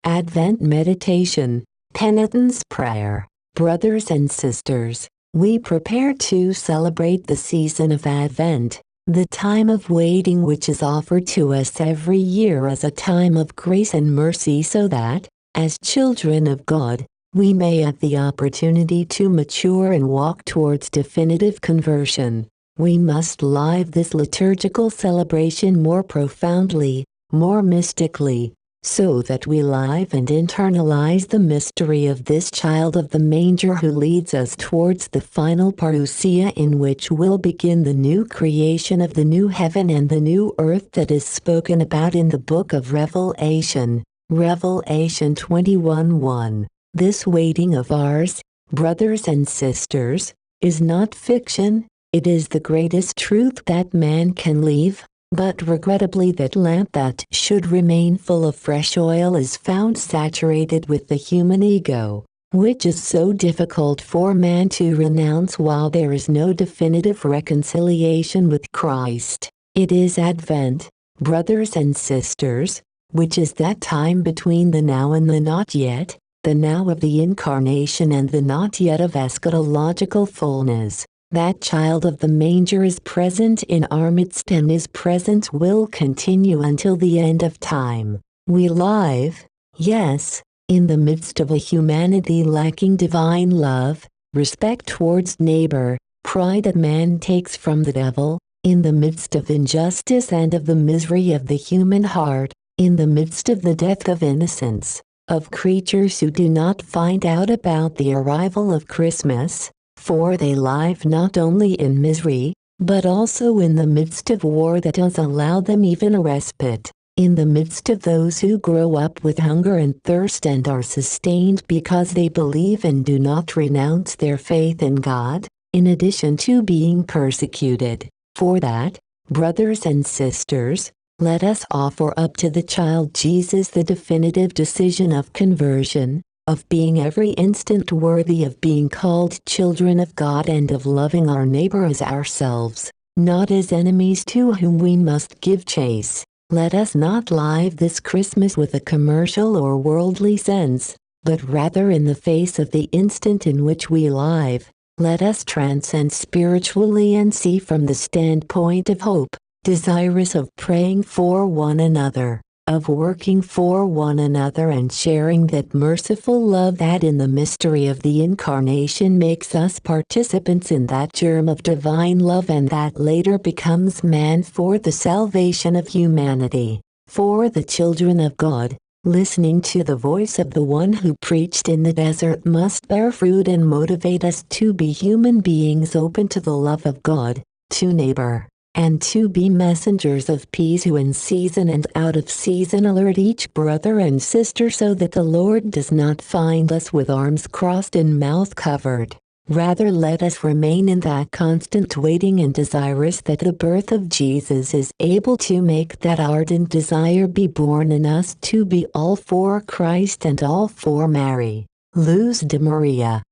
Advent Meditation, Penitence Prayer. Brothers and sisters, we prepare to celebrate the season of Advent, the time of waiting which is offered to us every year as a time of grace and mercy so that, as children of God, we may have the opportunity to mature and walk towards definitive conversion. We must live this liturgical celebration more profoundly, more mystically, so that we live and internalize the mystery of this child of the manger who leads us towards the final parousia in which will begin the new creation of the new heaven and the new earth that is spoken about in the book of Revelation, Revelation 21:1. This waiting of ours, brothers and sisters, is not fiction, it is the greatest truth that man can leave. But regrettably that lamp that should remain full of fresh oil is found saturated with the human ego, which is so difficult for man to renounce while there is no definitive reconciliation with Christ. It is Advent, brothers and sisters, which is that time between the now and the not yet, the now of the Incarnation and the not yet of eschatological fullness. That child of the manger is present in our midst and his presence will continue until the end of time. We live, yes, in the midst of a humanity lacking divine love, respect towards neighbor, pride that man takes from the devil, in the midst of injustice and of the misery of the human heart, in the midst of the death of innocence, of creatures who do not find out about the arrival of Christmas, for they live not only in misery, but also in the midst of war that does allow them even a respite, in the midst of those who grow up with hunger and thirst and are sustained because they believe and do not renounce their faith in God, in addition to being persecuted. For that, brothers and sisters, let us offer up to the child Jesus the definitive decision of conversion, of being every instant worthy of being called children of God and of loving our neighbor as ourselves, not as enemies to whom we must give chase. Let us not live this Christmas with a commercial or worldly sense, but rather in the face of the instant in which we live. Let us transcend spiritually and see from the standpoint of hope, desirous of praying for one another, of working for one another and sharing that merciful love that in the mystery of the Incarnation makes us participants in that germ of divine love and that later becomes man for the salvation of humanity. For the children of God, listening to the voice of the one who preached in the desert must bear fruit and motivate us to be human beings open to the love of God, to neighbor, and to be messengers of peace who in season and out of season alert each brother and sister so that the Lord does not find us with arms crossed and mouth covered. Rather let us remain in that constant waiting and desirous that the birth of Jesus is able to make that ardent desire be born in us to be all for Christ and all for Mary. Luz de Maria.